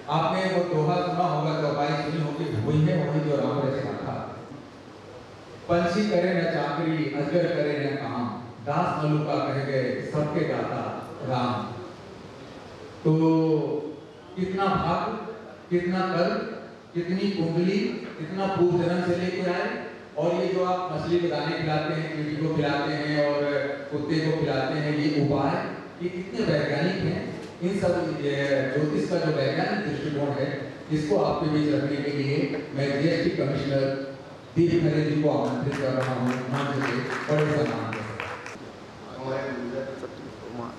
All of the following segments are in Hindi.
आपने वो दोहा सुना होगा, चौपाई सुनी होगी, वही है वही जो राम रचना था। पंछी करे न चाकरी, अजगर करे न काम, दास मलुका कह गए सबके दाता राम। तो कितना भाग, कितना कर्म, कितनी कुंडली, कितना पूर्व जन्म से लेके आए। और ये जो आप मछली को दाने खिलाते हैं, कीड़ी को खिलाते हैं और कुत्ते को खिलाते हैं, ये उपाय ये कितने वैज्ञानिक हैं। इन सब ज्योतिष का जो वैज्ञानिक दृष्टिकोण है, इसको आपके बीच रखने के लिए मैं जीएसटी कमिश्नर दीप खरे जी को आमंत्रित कर रहा हूँ। मंच से बड़े सम्मान के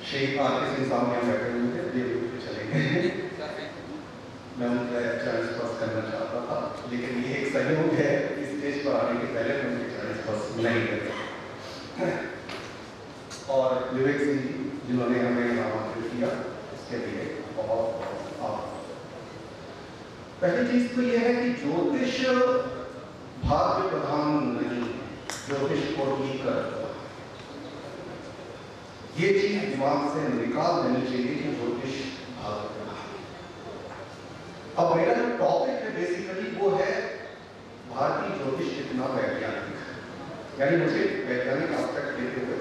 शेख आरके सिंह साहब यहाँ बैठे हुए थे, देव चले गए। मैं उनका चालीस पास करना चाहता था, लेकिन ये एक सहयोग है, इस स्टेज पर आने के पहले मैं उनके चालीस पास नहीं करे। और विवेक सिंह जी जिन्होंने हमें आमंत्रित किया, इसके लिए बहुत बहुत आभार। पहली चीज तो यह है कि ज्योतिष भाग्य प्रधान नहीं, ज्योतिष को ठीक कर, ये चीज दिमाग से निकाल देनी चाहिए कि ज्योतिष भाग्य प्रधान। अब मेरा जो टॉपिक है बेसिकली वो है भारतीय ज्योतिष कितना वैज्ञानिक है, यानी मुझे वैज्ञानिक एस्पेक्ट देते हुए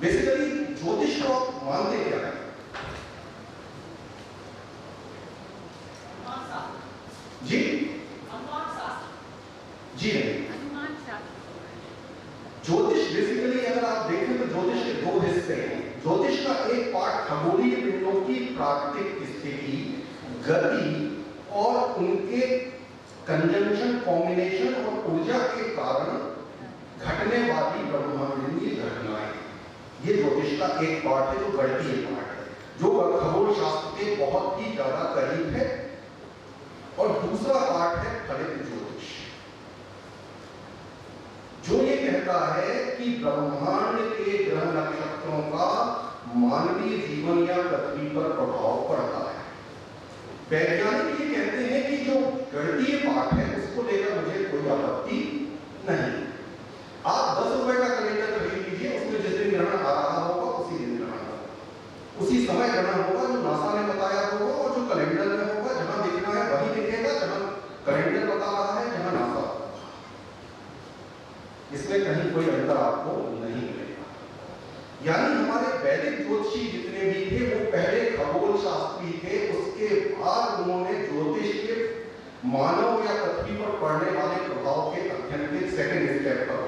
बेसिकली ज्योतिष को आप मानते क्या है? जी जी नहीं, ज्योतिष बेसिकली अगर आप देखें तो ज्योतिष के दो हिस्से हैं। ज्योतिष का एक पार्ट खगोलीय पिंडों की प्राकृतिक स्थिति, गति और उनके कंजंक्शन, कॉम्बिनेशन और ऊर्जा के कारण घटने वाली ब्रह्मांडीय घटनाएं, ये ज्योतिष का एक पार्ट है जो गणितीय पार्ट है, जो खगोल शास्त्र के बहुत ही ज्यादा करीब है। और दूसरा पार्ट है फलित ज्योतिष, जो ये कहता है कि ब्रह्मांड के ग्रह नक्षत्रों का मानवीय जीवन या पृथ्वी पर प्रभाव पड़ता है। वैज्ञानिक ये कहते हैं कि जो गणितीय पार्ट है उसको लेकर मुझे कोई आपत्ति नहीं। आप 10 रुपए का कैलेंडर खरीद लीजिए, उसमें जिस दिन ग्रहण आ रहा होगा उसी दिन ग्रहण होगा, उसी समय ग्रहण होगा जो नासा ने बताया होगा, और जो कैलेंडर में होगा जहां दिखना है वही दिखेगा, जहां कैलेंडर बता रहा है, जहां नासा, इसमें कहीं कोई अंतर आपको नहीं मिलेगा। यानी हमारे वैदिक ज्योतिषी जितने भी थे वो पहले खगोल शास्त्री थे, उसके बाद उन्होंने ज्योतिष के मानव या पृथ्वी पर पड़ने वाले प्रभाव के अध्ययन के सेकंड स्टेप पर हो।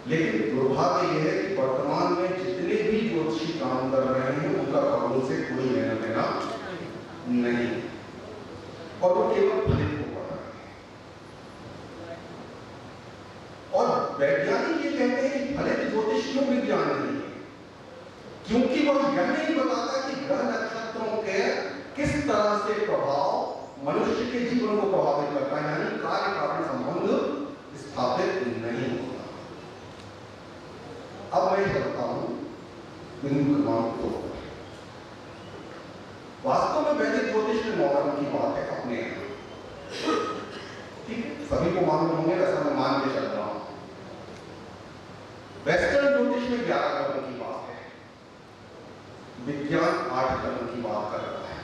लेकिन दुर्भाग्य यह है कि वर्तमान में जितने भी ज्योतिषी काम कर रहे हैं उनका खगोल से कोई लेना देना नहीं, और वो केवल फलित को पढ़ रहे हैं। और वैज्ञानिक ये कहते हैं कि फलित ज्योतिष क्यों विज्ञान नहीं है, क्योंकि वह यह नहीं बताता कि ग्रह नक्षत्रों के किस तरह से प्रभाव मनुष्य के जीवन को प्रभावित करता है, यानी कार्य कारण संबंध स्थापित नहीं होता। अब मैं चलता हूं बिंदु क्रमांक 2। वास्तव में वैदिक ज्योतिष में 9 ग्रहों की बात है अपने यहाँ, ठीक है, सभी को मालूम होंगे, वैसा मैं मान के चल रहा हूं। वेस्टर्न ज्योतिष में 11 ग्रहों की बात है, विज्ञान 8 ग्रहों की बात कर रहा है।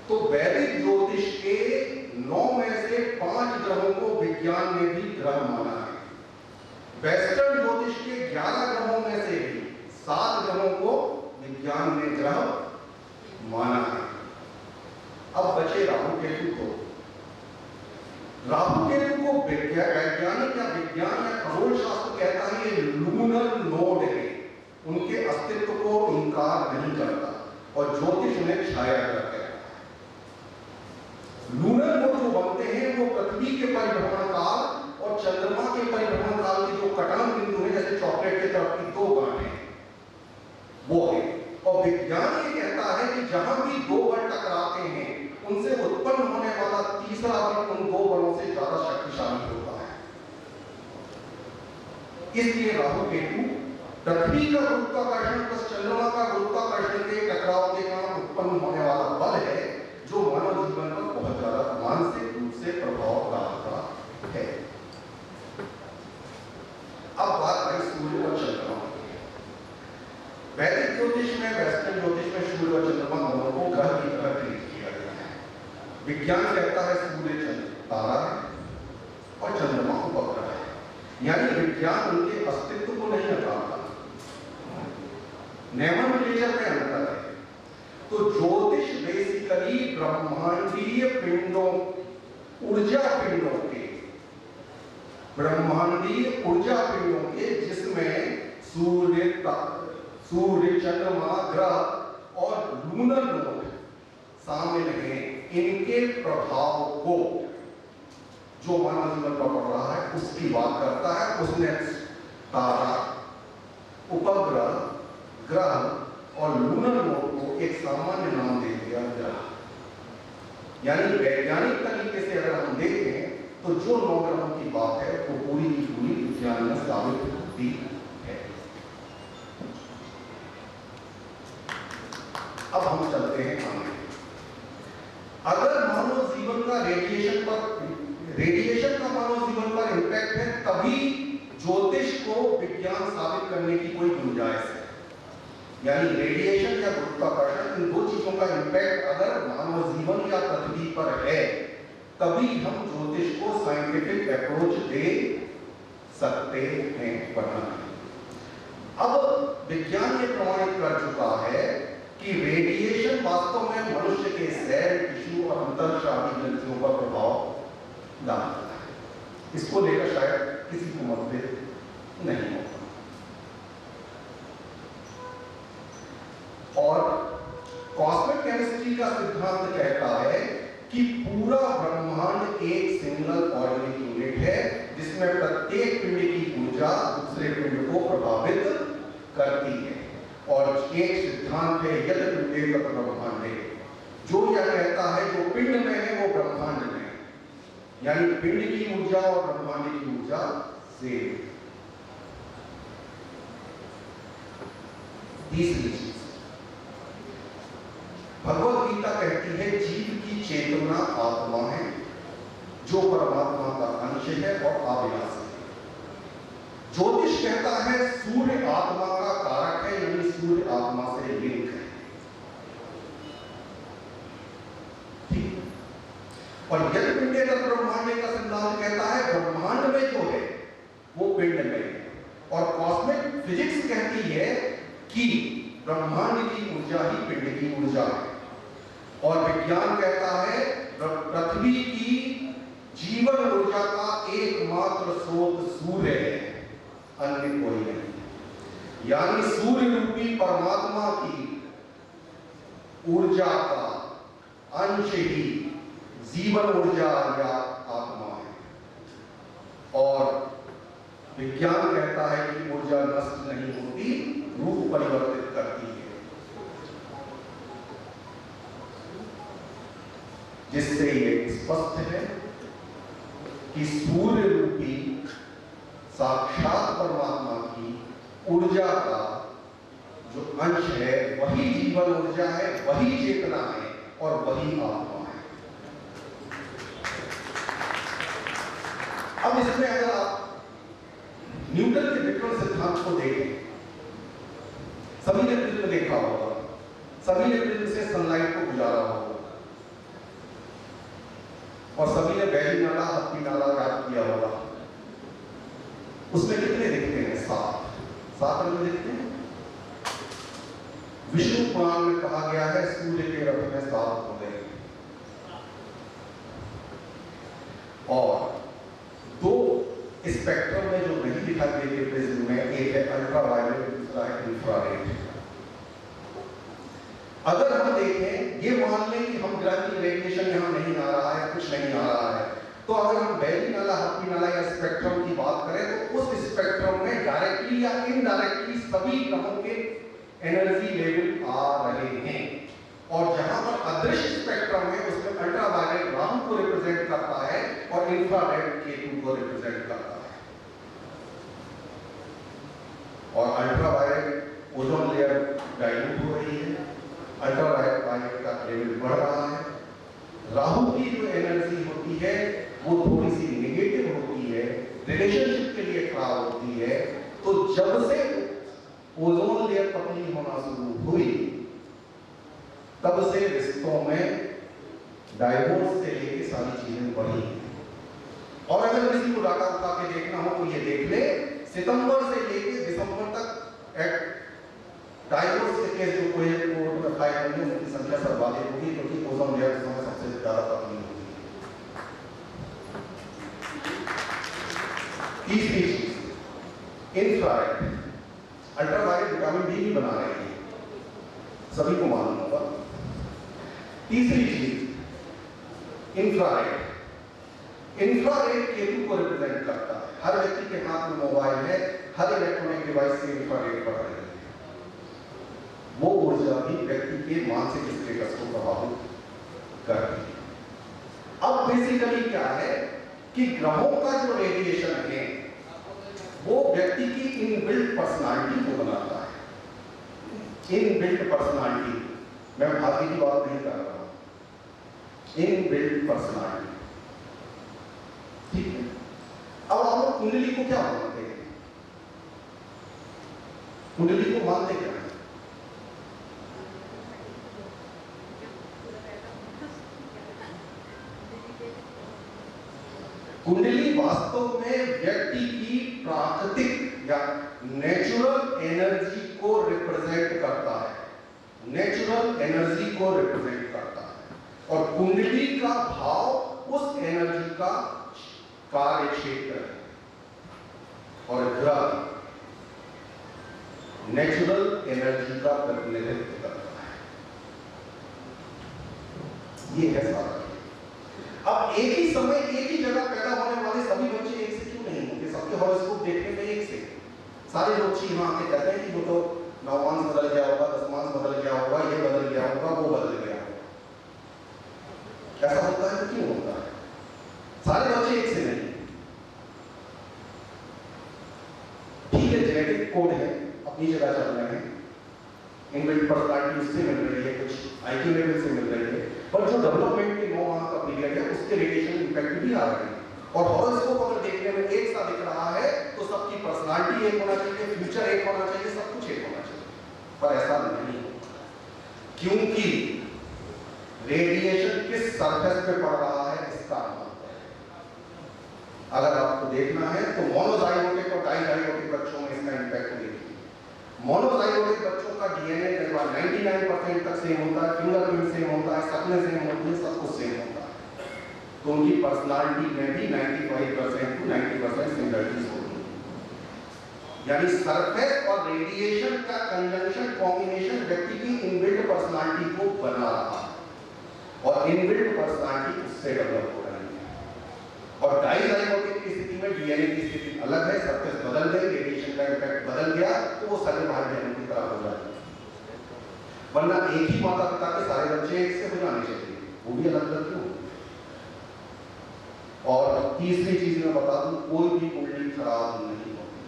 तो वैदिक ज्योतिष के 9 में से 5 ग्रहों को विज्ञान ने भी ग्रह माना है। वेस्टर्न ज्योतिष के 11 ग्रहों में से भी 7 ग्रहों को विज्ञान ने ग्रह माना है। अब बचे राहु केतु को। राहु केतु को वैज्ञानिक या विज्ञान या खगोल शास्त्र कहता है ये लूनर नोड है, उनके अस्तित्व को इनकार नहीं करता, और ज्योतिष उन्हें छाया करता है। लूनर नोड जो बनते हैं वो पृथ्वी के परिभ्रमण काल और चंद्रमा के परिभ्रमण काल के जो कटान बिंदु है, जैसे चॉकलेट के तरफ की 2 गांठें, वो है। और विज्ञान ये कहता है कि जहां भी 2 बल टकराते हैं उनसे उत्पन्न होने वाला तीसरा बल उन 2 बलों से ज्यादा शक्तिशाली होता है। इसलिए राहु केतु पृथ्वी का गुरुत्वाकर्षण प्लस चंद्रमा का गुरुत्वाकर्षण के टकराव के कारण उत्पन्न होने वाला बल है, जो मानव जीवन पर बहुत ज्यादा मानसिक रूप से प्रभाव डालता है। अब बात करें सूर्य और चंद्रमा की। वैदिक ज्योतिष में, वेस्टर्न ज्योतिष में सूर्य और चंद्रमा दोनों को ग्रह की तरह ट्रीट विज्ञान कहता है सूर्य चंद्र तारा है और चंद्रमा उपग्रह है, यानी विज्ञान उनके अस्तित्व को नहीं हटाता, नोमेनक्लेचर में अंतर है। तो ज्योतिष बेसिकली ब्रह्मांडीय पिंडों, ऊर्जा पिंडों के, ब्रह्मांडीय ऊर्जा पिंडों के, जिसमें सूर्य चंद्रमा ग्रह और लूनर नोड शामिल हैं, इनके प्रभाव को जो मानव जीवन पर पड़ रहा है उसकी बात करता है। उसने तारा, उपग्रह, ग्रह और लूनर नोड को एक सामान्य नाम दे दिया ग्रह। यानी वैज्ञानिक तरीके से अगर हम देखें तो जो नौ ग्रहों की बात है वो पूरी की पूरी विज्ञान में साबित होती है। अब हम चलते हैं आगे। अगर मानव जीवन का रेडिएशन का मानव जीवन पर इंपैक्ट है, तभी ज्योतिष को विज्ञान साबित करने की कोई गुंजाइश है। यानी रेडिएशन या गुरुत्वाकर्षण, इन दो चीजों का इंपैक्ट अगर मानव जीवन या पृथ्वी पर है, तभी हम ज्योतिष को साइंटिफिक अप्रोच दे सकते हैं, वरना नहीं। अब विज्ञान ये प्रमाणित कर चुका है कि रेडिएशन वास्तव में मनुष्य के सेल, टिश्यू और अंतरस्रावी ग्रंथियों पर प्रभाव डालता है। इसको लेकर शायद किसी को मतभेद नहीं होगा। और कॉस्मिक केमिस्ट्री का सिद्धांत कहता है कि पूरा ब्रह्मांड एक सिंगल ऑर्गेनिक यूनिट है, जिसमें प्रत्येक पिंड की ऊर्जा दूसरे पिंड को प्रभावित करती है। और एक सिद्धांत है यद पिंडे तत् ब्रह्मांडे, जो यह कहता है जो पिंड में है वो ब्रह्मांड में है, यानी पिंड की ऊर्जा और ब्रह्मांड की ऊर्जा से। तीसरी चीज, भगवत गीता कहती है जीव की चेतना आत्मा है, जो परमात्मा का अंश है और अविनाशी है। ज्योतिष कहता है सूर्य आत्मा का कारक है, यानी सूर्य आत्मा से लिंक है। ठीक। और यदि पिंडे तत् ब्रह्मांड का सिद्धांत कहता है ब्रह्मांड में जो है वो पिंड में है। और कॉस्मिक फिजिक्स कहती है कि ब्रह्मांड की ऊर्जा ही पिंड की ऊर्जा है। और विज्ञान कहता है पृथ्वी की जीवन ऊर्जा का एकमात्र स्रोत सूर्य है, अन्य कोई नहीं। यानी सूर्य रूपी परमात्मा की ऊर्जा का अंश ही जीवन ऊर्जा या आत्मा है। और विज्ञान कहता है कि ऊर्जा नष्ट नहीं होती, रूप परिवर्तित करती है, जिससे ये स्पष्ट है कि सूर्य रूपी साक्षात परमात्मा की ऊर्जा का जो अंश है वही जीवन ऊर्जा है, वही चेतना है और वही आत्मा है। अब इसमें अगर आप न्यूटन के विकर्ण सिद्धांत को देखें, सभी ने प्रिज्म देखा होगा, सभी ने प्रिज्म से सनलाइट को गुजारा होगा, और सभी ने बैली नाला, हत्ती नाला याद किया होगा। उसमें कितने दिखते हैं? 7 रंग दिखते हैं। विष्णु पुराण में कहा गया है सूर्य के रथ में 7 होते हैं। और 2 स्पेक्ट्रम में जो नहीं दिखाई देते प्रिज्म में, एक है अल्ट्रावायलेट, दूसरा है इंफ्रारेड। अगर हम देखें, ये मान लें कि हम ग्रह की रेडिएशन यहां नहीं आ रहा है, कुछ नहीं आ रहा है, तो अगर हम बैली नाला, हत्ती नाला या स्पेक्ट्रम की बात करें तो उस स्पेक्ट्रम में डायरेक्टली या इनडायरेक्टली सभी ग्रहों के एनर्जी लेवल आ रहे हैं। और जहां पर अदृश्य स्पेक्ट्रम है उसमें अल्ट्रावायलेट राहु को रिप्रेजेंट करता है और इंफ्रारेड केतु को रिप्रेजेंट करता है। और अल्ट्रावायलेट ओजोन लेयर डाइल्यूट हो रही है, अल्ट्रावायलेट का लेवल बढ़ रहा है। राहु की जो एनर्जी होती है वो थोड़ी सी नेगेटिव होती है, रिलेशनशिप के लिए खराब होती है। तो जब से ओजोन लेयर पतली होना शुरू हुई, तब से रिश्तों में डाइवोर्स से लेके सारी चीजें बढ़ी हैं। और अगर किसी को डाटा उठा के देखना हो तो ये देख ले, सितंबर से लेके दिसंबर तक डाइवोर्स के केस जो कोई कोर्ट में फाइल होंगे उनकी संख्या सर्वाधिक होगी, क्योंकि ओजोन लेयर इस समय सबसे ज्यादा पतली होगी। तीसरी चीज इंफ्रारेड, अल्ट्रावायलेट विटामिन डी भी बना रही है, सभी को मालूम होगा। तीसरी चीज इंफ्रारेड, इंफ्रारेड केतु को रिप्रेजेंट करता है। हर व्यक्ति के हाथ में मोबाइल है, हर इलेक्ट्रॉनिक डिवाइस से इंफ्रारेड बढ़ रही है। वो ऊर्जा भी व्यक्ति के मानसिक स्टेटस को प्रभावित कर रही है। अब बेसिकली क्या है कि ग्रहों का जो रेडिएशन है वो व्यक्ति की इनबिल्ट पर्सनालिटी को बनाता है। इनबिल्ट पर्सनालिटी, मैं भाग्य की बात नहीं कर रहा हूं, इनबिल्ट पर्सनालिटी, ठीक है। अब आप लोग कुंडली को क्या मानते हैं? कुंडली को मानते क्या है? कुंडली वास्तव में व्यक्ति की प्राकृतिक या नेचुरल एनर्जी को रिप्रेजेंट करता है। नेचुरल एनर्जी को रिप्रेजेंट करता है और कुंडली का भाव उस एनर्जी का कार्य क्षेत्र है। और ग्रह नेचुरल एनर्जी का प्रतिनिधित्व करता है। ये है सारा। अब एक ही समय एक ही जगह पैदा होने वाले सभी बच्चे एक से क्यों नहीं होंगे? सबके हॉरोस्कोप देखने में एक से। सारे लोग यहाँ आके कहते हैं कि वो तो नवमांश बदल गया होगा, दसमांश बदल गया होगा, ये बदल गया होगा, वो बदल गया होगा। ऐसा होता है तो क्यों होता है? सारे बच्चे एक से नहीं। ठीक है, जेनेटिक कोड है, अपनी जगह चल रहे हैं, इनबिल्ट पर्सनालिटी उससे मिल रही है, कुछ आईक्यू लेवल से मिल रही है, पर जो डेवलपमेंट के 9 माह का पीरियड है उसके रेडिएशन इंपैक्ट भी आ रहे हैं। और हॉरोस्कोप अगर देखने में एक सा दिख रहा है तो सबकी पर्सनालिटी एक होना चाहिए, फ्यूचर एक होना चाहिए, सब कुछ एक होना चाहिए, पर ऐसा नहीं होता, क्योंकि रेडिएशन किस सरफेस पे पड़ रहा है इसका महत्व है। अगर आपको देखना है तो मोनोजाइगोटिक और डाइजाइगोटिक बच्चों में इसका इंपैक्ट देखिए। मोनोजाइगोटिक बच्चों का डीएनए लगभग 99% तक सेम होता है, फिंगरप्रिंट सेम होता है, शक्लें सेम होती है, सब कुछ सेम होता है, तो उनकी पर्सनालिटी में भी 95% to 90% सिमिलरिटीज होती है। यानी सरफेस और रेडिएशन का कंजंक्शन कॉम्बिनेशन व्यक्ति की इनबिल्ट पर्सनालिटी को बना रहा है और इनबिल्ट पर्सनालिटी उससे डेवलप हो रही है। और डाइजाइगोटिक की स्थिति में डीएनए की स्थिति अलग है, सरफेस बदल गई, रेडिएशन का इफेक्ट बदल गया, तो वो सगे भाई बहनों की तरह हो जाती है। वरना एक ही माता पिता के सारे बच्चे एक से हो जाने चाहिए, वो भी अलग अलग क्यों? और तीसरी चीज मैं बता दूं, कोई भी कुंडली खराब नहीं होती,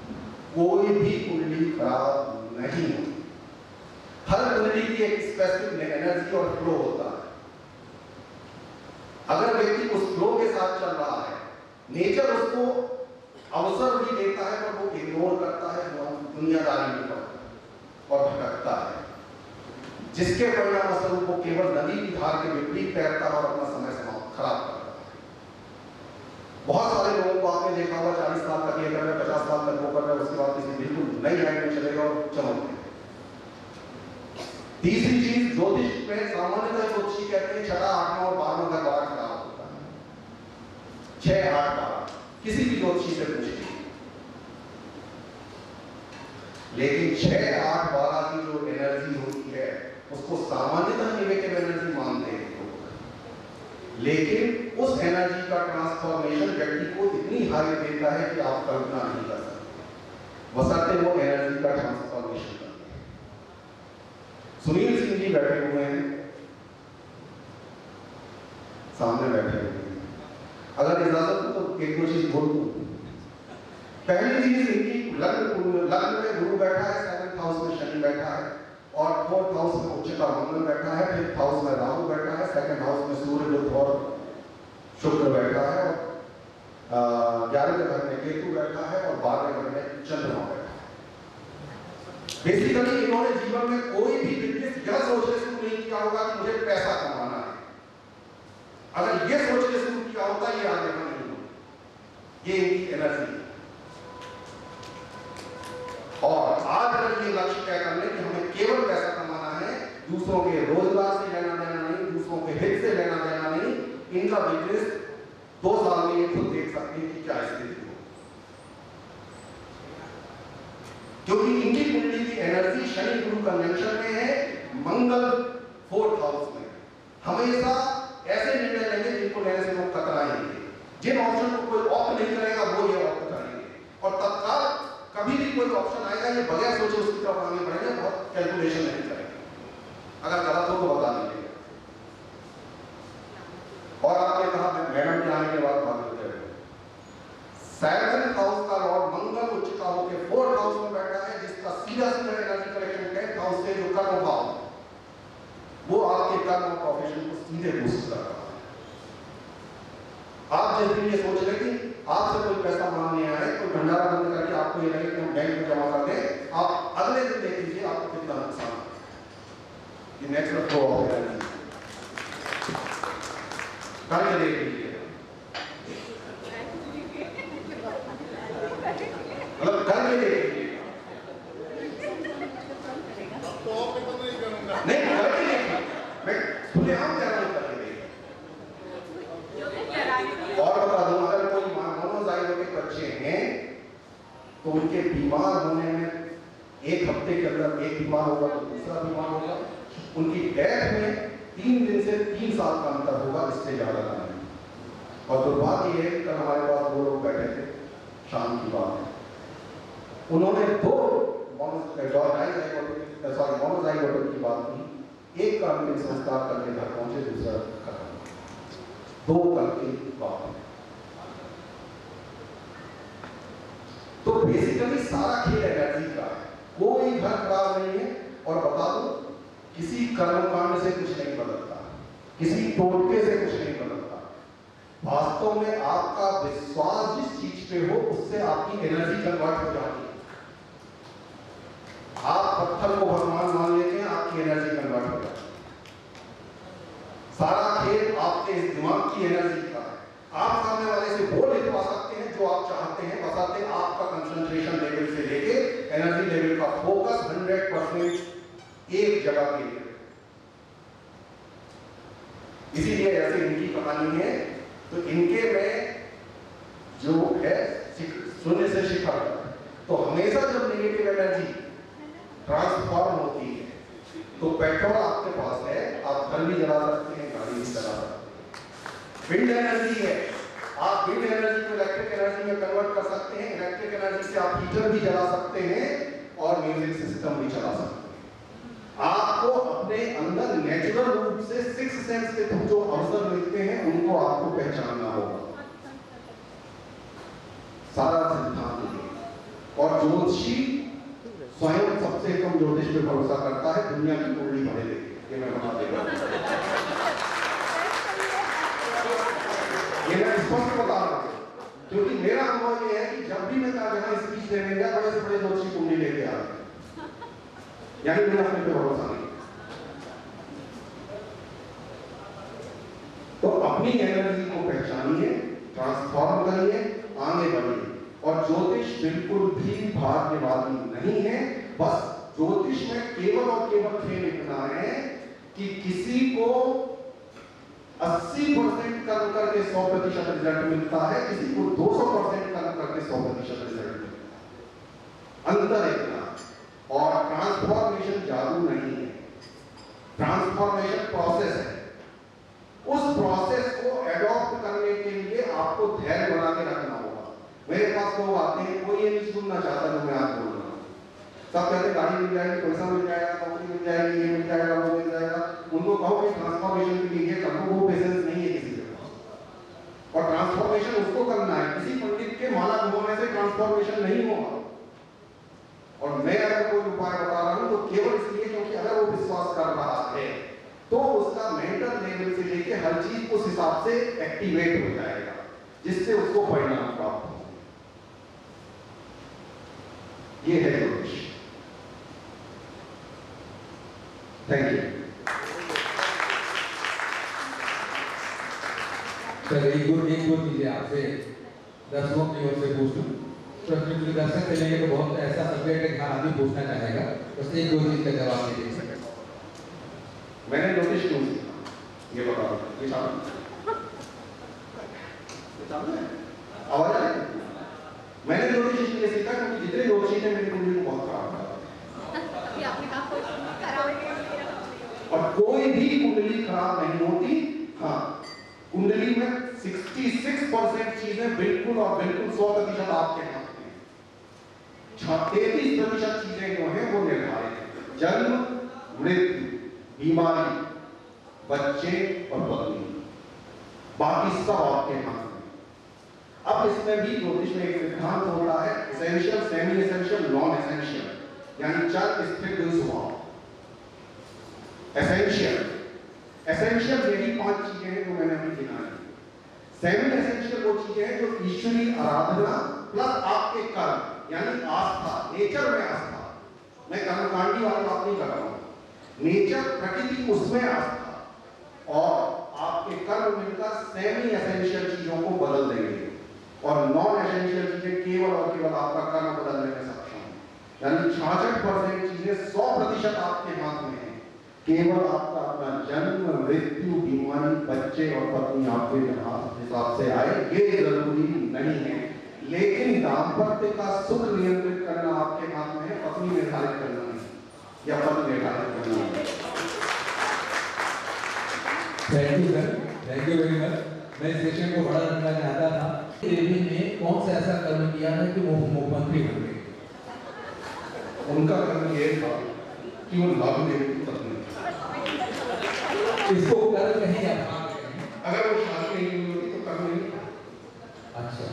कोई भी कुंडली खराब नहीं होती। हर कुंडली की एक स्पेसिफिक एनर्जी और फ्लो होता है। अगर व्यक्ति उस फ्लो के साथ चल रहा है, नेचर उसको अवसर भी देता है पर वो इग्नोर करता है, वो दुनियादारी में करता है और भटकता है, जिसके परिणाम स्वरूप वो केवल नदी की धार के विपरीत तैरता है और अपना समय समाप्त खराब करता है। बहुत सारे लोगों को आपने देखा होगा 40 साल तक ये कर रहे, 50 साल तक वो कर रहे, उसके बाद किसी बिल्कुल नई लाइन में चलेगा और चमक गए। तीसरी चीज, ज्योतिष में सामान्यतः ज्योतिषी कहते हैं 6, 8 और 12 का द्वारा खराब होता है। 6, 8, 12 किसी भी ज्योतिषी से पूछिए, लेकिन 6, 8, 12 की जो एनर्जी होती है उसको सामान्यतः नेगेटिव एनर्जी मानते हैं लोग, लेकिन उस एनर्जी का ट्रांसफॉर्मेशन व्यक्ति को इतनी हाई देता है कि आप कल्पना नहीं कर सकते, बशर्ते वो एनर्जी का ट्रांसफॉर्मेशन करते हैं। सुनील सिंह जी बैठे हुए हैं, सामने बैठे हुए हैं, अगर इजाजत हो तो एक दो चीज बोल दूं। पहली चीज इनकी लग्न में गुरु बैठा है, 7th हाउस में शनि बैठा है और 4th हाउस में उच्चता मंगल बैठा है, 5th हाउस में राहु बैठा है, 2nd हाउस में सूर्य बुध और शुक्र बैठा है और 11वें घर में केतु बैठा है और 12वें घर में चंद्रमा बैठा है। बेसिकली इन्होंने जीवन में कोई भी बिजनेस यह सोचने शुरू नहीं किया होगा कि मुझे पैसा कमाना है, ये आगे नहीं हो, ये इनकी एनर्जी है। और आज अगर ये लक्ष्य तय कर लें कि हमें केवल पैसा कमाना है, दूसरों के रोजगार से लेना देना नहीं, दूसरों के हित से लेना देना नहीं, इनका बिजनेस 2 साल में ये खुद देख सकते हैं कि क्या स्थिति हो, क्योंकि इनकी कुंडली की एनर्जी शनि गुरु कंजंक्शन में है, मंगल 4th हाउस में। हमेशा ऐसे निर्णय लेंगे जिनको लेने से लोग कतराएंगे, जिन ऑप्शन को कोई ऑप्ट नहीं करेगा वो ये ऑप्ट करेंगे, और तत्काल कभी भी कोई ऑप्शन आएगा ये बगैर सोचे उसकी तरफ आगे बढ़ेंगे, बहुत कैलकुलेशन नहीं करेंगे, अगर गलत हो तो बता दीजिएगा। और आपने कहा मैडम के आने के बाद बात करते हैं, 7th हाउस का लॉर्ड मंगल उच्च का होकर 4th हाउस में बैठा है, जिसका सीधा सीधा एनर्जी कलेक्शन 10th हाउस से जो कर्म भाव, वो आपके कर्म और प्रोफेशन को सीधे बूस्ट कर रहा है। आप जिस दिन ये सोच रहे कि आपसे कोई पैसा मांगने आए, कोई भंडारा बंद करके आपको ये लगे कि हम बैंक में जमा कर दें, आप अगले दिन देख लीजिए आपको कितना नुकसान है। ये नेचुरल फ्लो ऑफ एनर्जी करके देख लीजिए, मतलब करके देख लीजिए, नहीं करके देखिए, मैं खुलेआम कह रहा हूं करके देखिए। और बता दूं, अगर कोई मोनोजाइगोट के बच्चे हैं तो उनके बीमार होने में 1 हफ्ते के अंदर एक बीमार होगा तो दूसरा बीमार होगा, उनकी डेथ में 3 दिन से 3 साल का अंतर होगा, इससे ज्यादा नहीं। और दुर्भाग्य है कि कल हमारे पास 2 लोग बैठे थे, शाम की बात है, उन्होंने 2 मोनोजाइगोट की बात की, एक का अंतिम संस्कार करके घर पहुंचे, दूसरा खत्म, 2 कल की बात है। तो बेसिकली सारा खेल एनर्जी का है, कोई घर खराब नहीं है। और बता दो, किसी कर्मकांड से कुछ नहीं बदलता, किसी टोटके से कुछ नहीं बदलता, वास्तव में आपका विश्वास जिस चीज पे हो उससे आपकी एनर्जी कन्वर्ट हो जाती है। आप पत्थर को भगवान मान लेते हैं, आपकी एनर्जी कन्वर्ट हो जाती है। सारा खेल आपके इस दिमाग की एनर्जी का है। आप सामने वाले से वो लिखवा सकते हैं जो आप चाहते हैं, बसाते आपका कंसंट्रेशन लेवल से लेके एनर्जी लेवल का फोकस 100% एक जगह के लिए। इसीलिए ऐसे इनकी कहानी है, तो इनके में जो है शून्य से शिखर, तो हमेशा जब नेगेटिव एनर्जी ट्रांसफॉर्म होती है तो पेट्रोल आपके पास है, आप घर भी जला सकते हैं, गाड़ी भी चला सकते हैं। विंड एनर्जी है, आप विंड एनर्जी को इलेक्ट्रिक एनर्जी में कन्वर्ट कर सकते हैं, इलेक्ट्रिक एनर्जी से आप हीटर भी जला सकते हैं और म्यूजिक सिस्टम भी चला सकते हैं। आपको अपने अंदर नेचुरल रूप से 6 सेंस के थ्रू जो अवसर मिलते हैं उनको आपको पहचानना होगा। सारा सिद्धांत और ज्योतिषी स्वयं सबसे कम ज्योतिष पे भरोसा करता है, दुनिया की कुंडली भरे देगी, ये मैं बता देगा। ये मैं स्पष्ट बता रहा हूं, क्योंकि मेरा अनुभव ये है कि जब भी मैं जहां स्पीच देने गया बड़े से बड़े ज्योतिषी कुंडली लेके आ रहे, यानी मेरा अपने पे भरोसा नहीं। तो अपनी एनर्जी को पहचानिए, ट्रांसफॉर्म करिए, आगे बढ़िए। और ज्योतिष बिल्कुल भी भाग्यवादी नहीं है, बस ज्योतिष में केवल और केवल खेल इतना है कि किसी को 80% कर्म करके 100% रिजल्ट मिलता है, किसी को 200% कर्म करके 100% रिजल्ट मिलता है। अंतर इतना। और ट्रांसफॉर्मेशन जादू नहीं है, ट्रांसफॉर्मेशन प्रोसेस है। उस प्रोसेस को एडॉप्ट करने के लिए आपको धैर्य बना के रखना होगा। मेरे पास लोग आते हैं, कोई ये नहीं सुनना चाहता जो मैं आज बोल रहा हूं। सब कहते गाड़ी मिल जाएगी, पैसा मिल जाएगा, नौकरी मिल जाएगी, ये मिल जाएगा, वो मिल जाएगा। उनको कहो कि ट्रांसफॉर्मेशन के लिए करो, वो पेशेंस नहीं है किसी के पास। और ट्रांसफॉर्मेशन उसको करना है, किसी पंडित के माला घुमाने से ट्रांसफॉर्मेशन नहीं होगा। और मैं अगर कोई उपाय बता रहा हूं तो केवल इसलिए क्योंकि अगर वो विश्वास कर रहा है तो उसका मेंटल लेवल से लेके हर चीज उस हिसाब से एक्टिवेट हो जाएगा, जिससे उसको परिणाम प्राप्त हो। ये है ज्योतिष। Thank you. सर एक दो चीजें आपसे दर्शकों की ओर से पूछ लूं। प्रश्न जो दर्शक चलेंगे तो बहुत ऐसा सब्जेक्ट है कि हर आदमी पूछना चाहेगा, बस एक दो चीज का जवाब दीजिए। मैंने ज्योतिष क्यों सीखा ये बताओ। ये सामने आवाज आ रही है? मैंने ज्योतिष इसलिए सीखा क्योंकि जितने ज्योतिषी थे मेरी कुंडली को बहुत खराब था और कोई भी कुंडली खराब नहीं होती। हाँ, कुंडली में 66% चीजें बिल्कुल और बिल्कुल 100% आपके हाथ में। 33% चीजें जो है वो निर्धारित है। जन्म, मृत्यु, बीमारी, बच्चे और पत्नी, बाकी सब आपके हाथ में। अब इसमें भी ज्योतिष में एक सिद्धांत होता है essential, semi essential, non essential, यानी चल स्थिर स्वभाव। एसेंशियल यही 5 चीजें हैं जो मैंने अभी गिनाई। सेमी एसेंशियल वो चीजें हैं जो ईश्वरीय आराधना प्लस आपके कर्म यानी आस्था, नेचर में आस्था। मैं कर्मकांडी वाली बात नहीं कर रहा हूं। नेचर, प्रकृति, उसमें आस्था और आपके कर्म मिलकर सेमी एसेंशियल चीजों को बदल देंगे और नॉन एसेंशियल चीजें केवल और केवल आपका कर्म बदलने में सक्षम है। यानी 66% चीजें 100% आपके हाथ में है। केवल आपका अपना जन्म, मृत्यु, बीमारी, बच्चे और पत्नी आपके हिसाब से आए ये जरूरी नहीं है। लेकिन दाम्पत्य का सुख नियंत्रित करना आपके हाथ में है, पत्नी निर्धारित करना नहीं या पति निर्धारित करना नहीं। Thank you sir, thank you very much. मैं इस सेशन को बड़ा रखना चाहता था। देवी ने कौन सा ऐसा कर्म किया है कि वो मुख्यमंत्री बन गए? उनका कर्म ये था कि वो लाभ देवी की पत्नी। इसको कर्म कहीं या भाग कहें? अगर वो शादी नहीं हुई होती तो कर्म नहीं। अच्छा,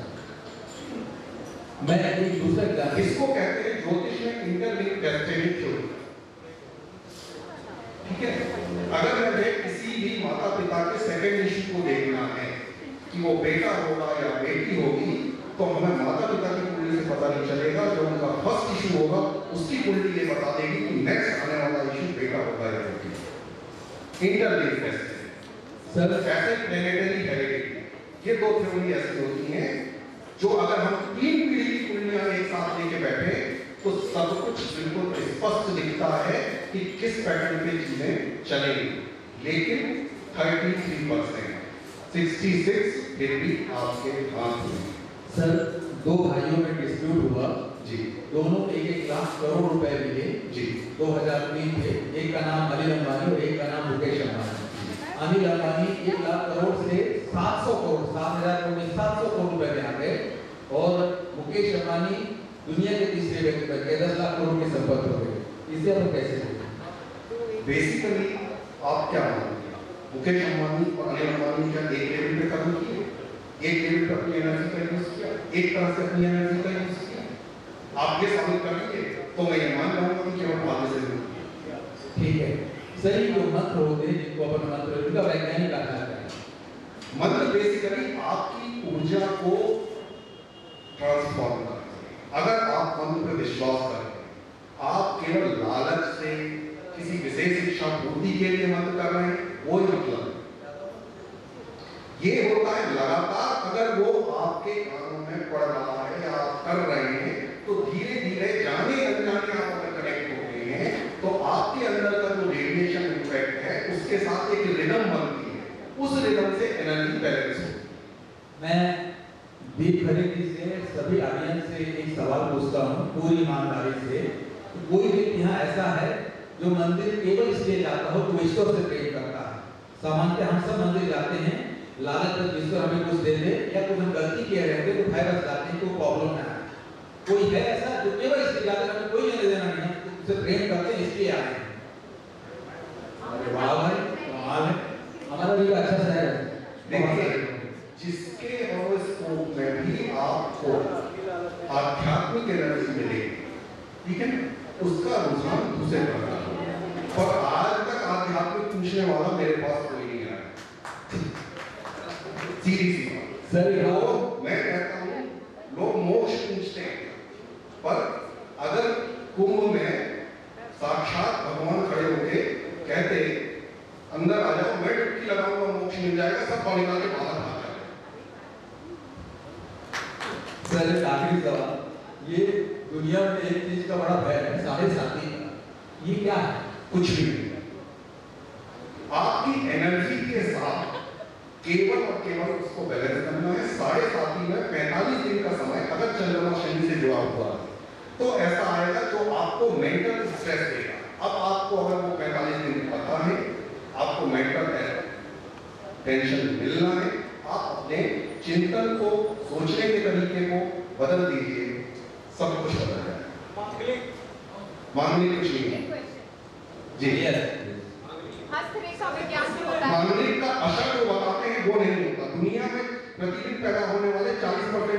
मैं एक दूसरा एग्जाम्पल, इसको कहते हैं ज्योतिष में इंटरलिंक डेस्टिनी थ्योरी। ठीक है, अगर मुझे किसी भी माता पिता के सेकंड इशू को देखना है कि वो बेटा होगा या बेटी होगी, तो हमें माता पिता की कुंडली से पता नहीं चलेगा। जो उनका फर्स्ट इशू होगा उसकी कुंडली ये बता देगी कि नेक्स्ट आने वाला इशू बेटा होगा या बेटी। इंटरलिंक डेस्टिनी सर, ऐसे प्लेनेटरी हेरिडिटी, ये दो थ्योरी ऐसी होती हैं जो अगर हम 3 पीढ़ी की कुंडलियां एक साथ लेके बैठे तो सब कुछ बिल्कुल स्पष्ट दिखता है कि किस पैटर्न पे चीजें चलेंगी। लेकिन 33%, 66 फिर भी आपके हाथ में। सर, दो भाइयों में डिस्प्यूट हुआ जी, दोनों 1-1 लाख करोड़ रुपए मिले जी, 2003 में। एक का नाम अनिल अंबानी और एक का नाम मुकेश अंबानी। अनिल अंबानी 1 लाख करोड़ से 700 करोड़, 7,000 करोड़ में 700 करोड़ रुपए में आ गए और मुकेश अंबानी दुनिया के तीसरे व्यक्ति बन गए, 10 लाख करोड़ की संपत्ति हो गई। इसे हम कैसे देखें? बेसिकली आप क्या मानते हैं? मुकेश अंबानी और अनिल अंबानी क्या एक लेवल पे कर्म किए? एक लेवल पे अपनी एनर्जी का यूज किया, एक तरह से अपनी एनर्जी का यूज किया? आप ये साबित करेंगे तो मैं ये मान लूंगा कि केवल भाग्य से हुआ। ठीक है सर, ये जो मंत्र होते हैं जिनको अपन मंत्र उनका वैज्ञानिक आधार है। मंत्र बेसिकली आपकी ऊर्जा को ट्रांसफॉर्म करते हैं। अगर आप मंत्र पे विश्वास करते हैं, आप केवल लालच से किसी विशेष इच्छा पूर्ति के लिए मंत्र कर रहे हैं, वो ही मतलब ये होता है लगातार। अगर वो आपके कानों में पड़ रहा है या आप कर रहे हैं तो धीरे धीरे जाने अनजाने आप अगर कनेक्ट हो गए हैं तो आपके अंदर का जो रेडिएशन इम्पैक्ट है उसके साथ एक रिदम बनती है, उस रिदम से एनर्जी बैलेंस होती है। मैं दीप खरीदी से सभी ऑडियंस से एक सवाल पूछता हूँ पूरी ईमानदारी से। कोई व्यक्ति यहाँ ऐसा है जो मंदिर केवल इसलिए जाता हो तो ईश्वर से प्रेम करता है? सामान्यतः हम सब मंदिर जाते हैं लालच में ईश्वर हमें कुछ दे दे या कुछ हम गलती किए रहते तो फायदा जाते हैं, कोई प्रॉब्लम ना है। कोई है ऐसा जो केवल इसलिए जाता है, हमें कोई लेना देना नहीं है, उससे प्रेम करते हैं इसलिए आए हैं? अरे वाह भाई, कमाल है, हमारा भी अच्छा सा है। देखिए, जिसके हॉरोस्कोप में भी आपको आध्यात्मिक एनर्जी मिलेगी, ठीक है, उसका रुझान दूसरे प्रकार होगा। और आज तक आध्यात्मिक पूछने वाला मेरे पास कोई नहीं आया। सीधी सी बात सर, लोग, मैं कहता हूँ लोग मोक्ष पूछते हैं, पर अगर कुंभ में साक्षात भगवान खड़े होके कहते अंदर आ जाओ, मैं डुबकी लगाऊंगा मोक्ष मिल जाएगा, सब पानी के बाहर आ जाएगा। सर एक आखिरी सवाल, ये दुनिया में एक चीज का बड़ा भय है, साढ़े साथी का, ये क्या है? कुछ भी नहीं। आपकी एनर्जी के साथ केवल और केवल उसको बैलेंस करना है। 7.5 में 45 दिन का समय अगर चंद्रमा शनि से जुड़ा हुआ है तो ऐसा आएगा जो आपको मेंटल स्ट्रेस देगा। अब आपको अगर वो 45 दिन पता है, आपको मेंटल टेंशन मिलना है, आप अपने चिंतन को, सोचने के तरीके को बदल दीजिए, सब कुछ बदल जाएगा। मांगलिक कुछ नहीं है जी। हस्तरेखा में क्या होता है? मांगलिक का असर जो बताते हैं वो नहीं होता। दुनिया में प्रतिदिन पैदा होने वाले 40%